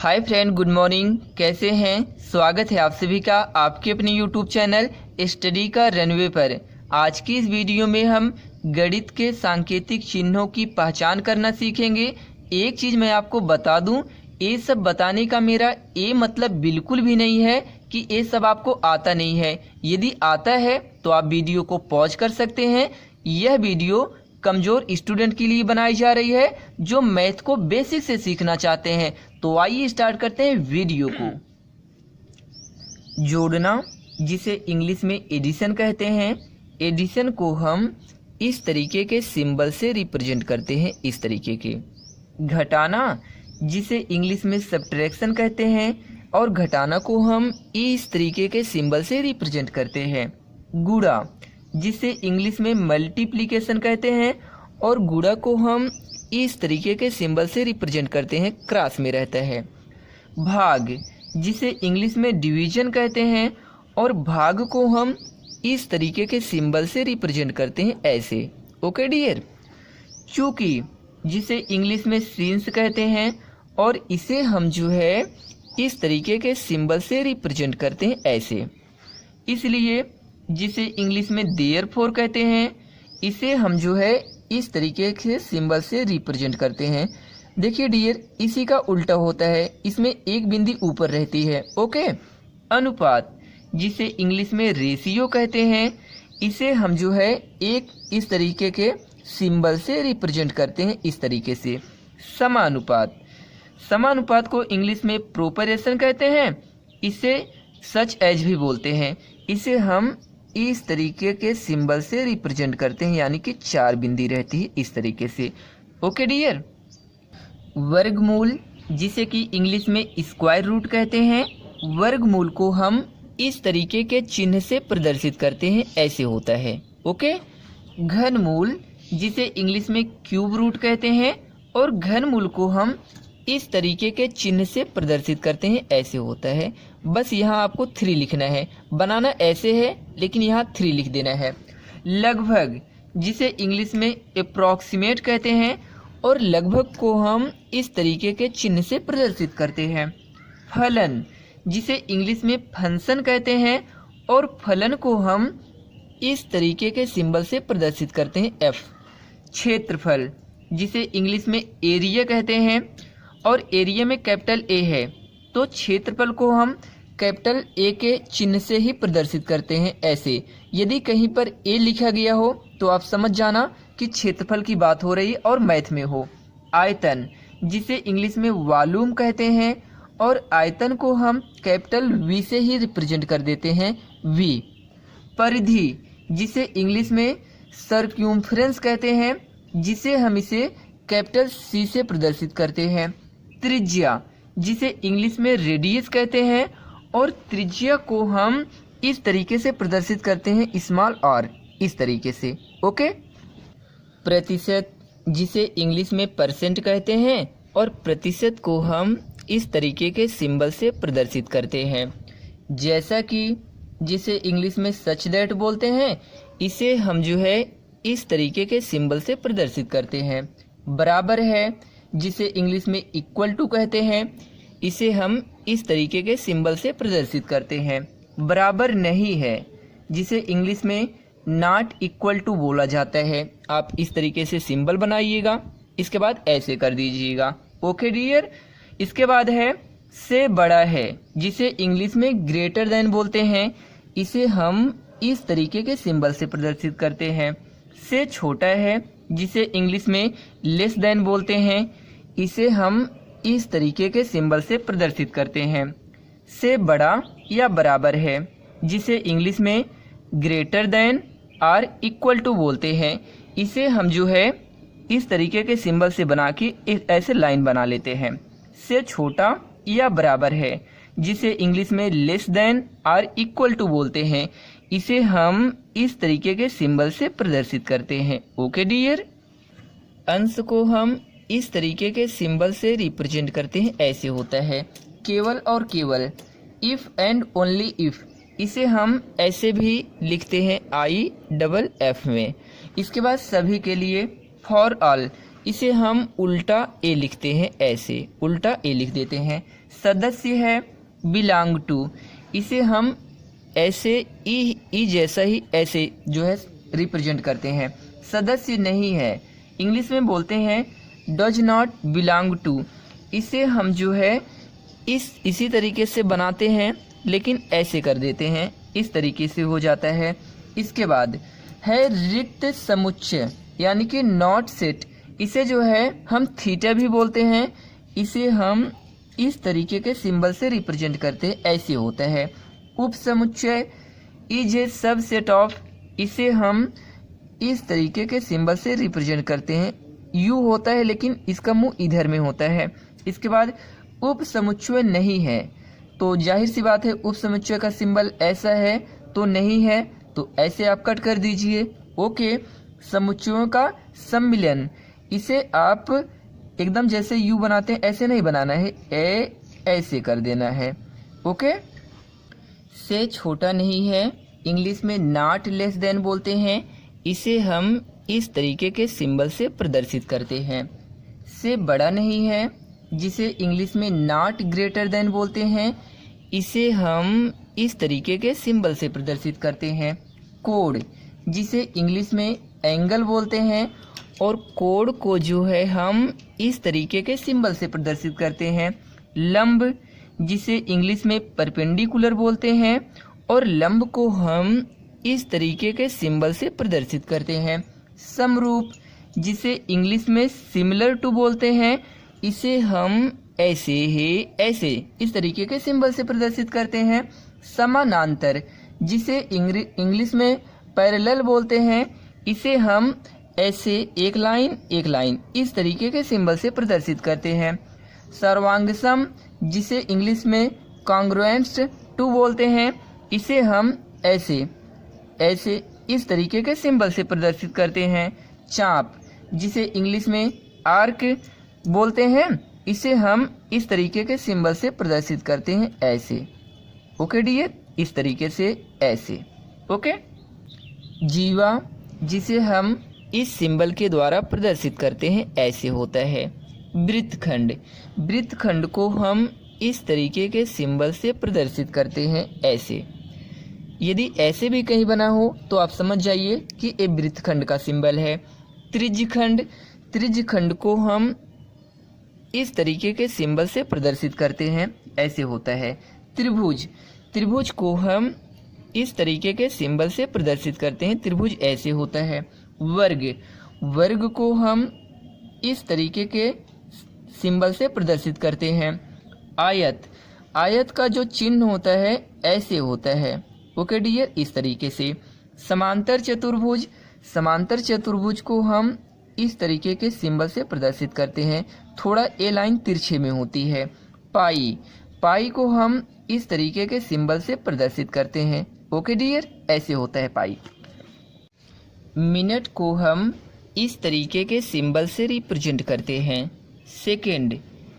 Hi friend, good morning. कैसे हैं? स्वागत है आप सभी का आपके अपने यूट्यूब चैनल स्टडी का रनवे पर। आज की इस वीडियो में हम गणित के सांकेतिक चिन्हों की पहचान करना सीखेंगे। एक चीज़ मैं आपको बता दूं, ये सब बताने का मेरा ये मतलब बिल्कुल भी नहीं है कि ये सब आपको आता नहीं है। यदि आता है तो आप वीडियो को पॉज कर सकते हैं। यह वीडियो कमज़ोर स्टूडेंट के लिए बनाई जा रही है जो मैथ को बेसिक से सीखना चाहते हैं। तो आइए स्टार्ट करते हैं वीडियो को। जोड़ना, जिसे इंग्लिश में एडिशन कहते हैं। एडिशन को हम इस तरीके के सिंबल से रिप्रेजेंट करते हैं, इस तरीके के। घटाना, जिसे इंग्लिश में सब्ट्रैक्शन कहते हैं, और घटाना को हम इस तरीके के सिंबल से रिप्रेजेंट करते हैं। गुणा, जिसे इंग्लिश में मल्टीप्लिकेशन कहते हैं, और गुणा को हम इस तरीके के सिंबल से रिप्रेजेंट करते हैं, क्रॉस में रहता है। भाग, जिसे इंग्लिश में डिवीजन कहते हैं, और भाग को हम इस तरीके के सिंबल से रिप्रेजेंट करते हैं, ऐसे। Okay dear. चूंकि, जिसे इंग्लिश में सीन्स कहते हैं, और इसे हम जो है इस तरीके के सिंबल से रिप्रेजेंट करते हैं, ऐसे। इसलिए जिसे इंग्लिश में देयरफॉर कहते हैं, इसे हम जो है इस तरीके के सिंबल से रिप्रेजेंट करते हैं। देखिए डियर, इसी का उल्टा होता है, इसमें एक बिंदी ऊपर रहती है। ओके। अनुपात, जिसे इंग्लिश में रेशियो कहते हैं, इसे हम जो है एक इस तरीके के सिंबल से रिप्रेजेंट करते हैं, इस तरीके से। समानुपात, समानुपात को इंग्लिश में प्रोपोर्शन कहते हैं, इसे सच एज भी बोलते हैं। इसे हम इस तरीके के सिंबल से रिप्रेजेंट करते हैं, यानी कि 4 बिंदी रहती है, इस तरीके से। Okay dear. वर्गमूल, जिसे कि इंग्लिश में स्क्वायर रूट कहते हैं, वर्गमूल को हम इस तरीके के चिन्ह से प्रदर्शित करते हैं, ऐसे होता है। ओके। घनमूल, जिसे इंग्लिश में क्यूब रूट कहते हैं, और घनमूल को हम इस तरीके के चिन्ह से प्रदर्शित करते हैं, ऐसे होता है। बस यहाँ आपको 3 लिखना है, बनाना ऐसे है लेकिन यहाँ 3 लिख देना है। लगभग, जिसे इंग्लिश में अप्रॉक्सीमेट कहते हैं, और लगभग को हम इस तरीके के चिन्ह से प्रदर्शित करते हैं। फलन, जिसे इंग्लिश में फंक्शन कहते हैं, और फलन को हम इस तरीके के सिंबल से प्रदर्शित करते हैं, एफ। क्षेत्रफल, जिसे इंग्लिश में एरिया कहते हैं, और एरिया में कैपिटल ए है, तो क्षेत्रफल को हम कैपिटल ए के चिन्ह से ही प्रदर्शित करते हैं, ऐसे। यदि कहीं पर ए लिखा गया हो तो आप समझ जाना कि क्षेत्रफल की बात हो रही है और मैथ में हो। आयतन, जिसे इंग्लिश में वॉल्यूम कहते हैं, और आयतन को हम कैपिटल वी से ही रिप्रेजेंट कर देते हैं, वी। परिधि, जिसे इंग्लिश में सर्क्यूम्फ्रेंस कहते हैं, जिसे हम इसे कैपिटल सी से प्रदर्शित करते हैं। त्रिज्या, जिसे इंग्लिश में रेडियस कहते हैं, और त्रिज्या को हम इस तरीके से प्रदर्शित करते हैं, स्मॉल आर, इस तरीके से। ओके। प्रतिशत, जिसे इंग्लिश में परसेंट कहते हैं, और प्रतिशत को हम इस तरीके के सिंबल से प्रदर्शित करते हैं। जैसा कि, जिसे इंग्लिश में सच दैट बोलते हैं, इसे हम जो है इस तरीके के सिंबल से प्रदर्शित करते हैं। बराबर है, जिसे इंग्लिश में इक्वल टू कहते हैं, इसे हम इस तरीके के सिंबल से प्रदर्शित करते हैं। बराबर नहीं है, जिसे इंग्लिश में नॉट इक्वल टू बोला जाता है। आप इस तरीके से सिंबल बनाइएगा, इसके बाद ऐसे कर दीजिएगा। Okay dear. इसके बाद है से बड़ा है, जिसे इंग्लिश में ग्रेटर देन बोलते हैं, इसे हम इस तरीके के सिंबल से प्रदर्शित करते हैं। से छोटा है, जिसे इंग्लिश में लेस देन बोलते हैं, इसे हम इस तरीके के सिंबल से प्रदर्शित करते हैं। से बड़ा या बराबर है, जिसे इंग्लिश में ग्रेटर देन और इक्वल टू बोलते हैं, इसे हम जो है इस तरीके के सिंबल से बना के ऐसे लाइन बना लेते हैं। से छोटा या बराबर है, जिसे इंग्लिश में लेस देन और इक्वल टू बोलते हैं, इसे हम इस तरीके के सिंबल से प्रदर्शित करते हैं। Okay dear. अंश को हम इस तरीके के सिंबल से रिप्रेजेंट करते हैं, ऐसे होता है। केवल और केवल, इफ एंड ओनली इफ, इसे हम ऐसे भी लिखते हैं, IFF में। इसके बाद सभी के लिए, फॉर ऑल, इसे हम उल्टा ए लिखते हैं, ऐसे उल्टा ए लिख देते हैं। सदस्य है बिलोंग टू, इसे हम ऐसे ई जैसा ही ऐसे जो है रिप्रेजेंट करते हैं। सदस्य नहीं है, इंग्लिश में बोलते हैं डज नॉट बिलोंग टू, इसे हम जो है इसी तरीके से बनाते हैं, लेकिन ऐसे कर देते हैं, इस तरीके से हो जाता है। इसके बाद है रिक्त समुच्चय यानी कि नॉट सेट, इसे जो है हम थीटा भी बोलते हैं, इसे हम इस तरीके के सिंबल से रिप्रेजेंट करते हैं, ऐसे होता है। उपसमुच्चय इज ए सबसेट ऑफ, इसे हम इस तरीके के सिंबल से रिप्रेजेंट करते हैं। यू होता है लेकिन इसका मुंह इधर में होता है। इसके बाद उपसमुच्चय नहीं है, तो जाहिर सी बात है उपसमुच्चय का सिंबल ऐसा है तो नहीं है, तो ऐसे आप कट कर दीजिए। ओके, समुच्चयों का सम्मिलन, इसे आप एकदम जैसे यू बनाते हैं ऐसे नहीं बनाना है, ऐसे कर देना है। ओके, से छोटा नहीं है, इंग्लिश में नॉट लेस देन बोलते हैं, इसे हम इस तरीके के सिंबल से प्रदर्शित करते हैं। से बड़ा नहीं है, जिसे इंग्लिश में नॉट ग्रेटर देन बोलते हैं, इसे हम इस तरीके के सिंबल से प्रदर्शित करते हैं। कोड, जिसे इंग्लिश में एंगल बोलते हैं, और कोड को जो है हम इस तरीके के सिंबल से प्रदर्शित करते हैं। लंब, जिसे इंग्लिश में परपेंडिकुलर बोलते हैं, और लंब को हम इस तरीके के सिंबल से प्रदर्शित करते हैं। समरूप, जिसे इंग्लिश में सिमिलर टू बोलते हैं, इसे हम ऐसे इस तरीके के सिंबल से प्रदर्शित करते हैं। समानांतर, जिसे इंग्लिश में पैरेलल बोलते हैं, इसे हम ऐसे एक लाइन इस तरीके के सिंबल से प्रदर्शित करते हैं। सर्वांगसम, जिसे इंग्लिश में कॉन्ग्रुएंट्स टू बोलते हैं, इसे हम ऐसे इस तरीके के सिंबल से प्रदर्शित करते हैं। चाप, जिसे इंग्लिश में आर्क बोलते हैं, इसे हम इस तरीके के सिंबल से प्रदर्शित करते हैं, ऐसे। ओके डियर, इस तरीके से ऐसे। ओके, जीवा, जिसे हम इस सिंबल के द्वारा प्रदर्शित करते हैं, ऐसे होता है। वृत्तखंड को हम इस तरीके के सिंबल से प्रदर्शित करते हैं, ऐसे। यदि ऐसे भी कहीं बना हो तो आप समझ जाइए कि ये वृत्तखंड का सिंबल है। त्रिज्यखंड को हम इस तरीके के सिंबल से प्रदर्शित करते हैं, ऐसे होता है। त्रिभुज को हम इस तरीके के सिंबल से प्रदर्शित करते हैं, त्रिभुज ऐसे होता है। वर्ग को हम इस तरीके के सिंबल से प्रदर्शित करते हैं। आयत का जो चिन्ह होता है ऐसे होता है। ओके डियर, इस तरीके से। समांतर चतुर्भुज को हम इस तरीके के सिंबल से प्रदर्शित करते हैं, थोड़ा ए लाइन तिरछे में होती है। पाई को हम इस तरीके के सिंबल से प्रदर्शित करते हैं। ओके डियर, ऐसे होता है पाई। मिनट को हम इस तरीके के सिंबल से रिप्रेजेंट करते हैं।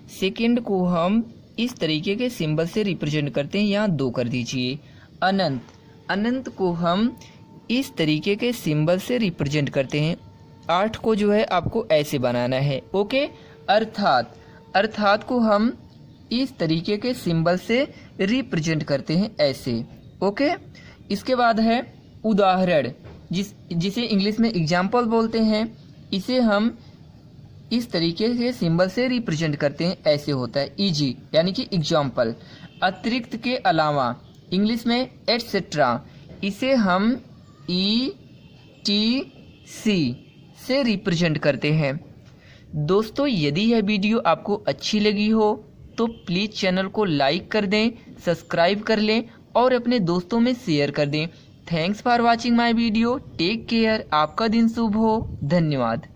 सेकंड को हम इस तरीके के सिंबल से रिप्रेजेंट करते हैं, यहाँ 2 कर दीजिए। अनंत को हम इस तरीके के सिंबल से रिप्रेजेंट करते हैं। 8 को जो है आपको ऐसे बनाना है। ओके, अर्थात को हम इस तरीके के सिंबल से रिप्रेजेंट करते हैं, ऐसे। ओके, इसके बाद है उदाहरण, जिसे इंग्लिश में एग्जाम्पल बोलते हैं, इसे हम इस तरीके के सिंबल से रिप्रेजेंट करते हैं, ऐसे होता है। ईजी यानी कि एग्जाम्पल। अतिरिक्त के अलावा, इंग्लिश में एटसेट्रा, इसे हम ETC से रिप्रेजेंट करते हैं। दोस्तों, यदि यह वीडियो आपको अच्छी लगी हो तो प्लीज़ चैनल को लाइक कर दें, सब्सक्राइब कर लें और अपने दोस्तों में शेयर कर दें। Thanks for watching my video. Take care. आपका दिन शुभ हो। धन्यवाद।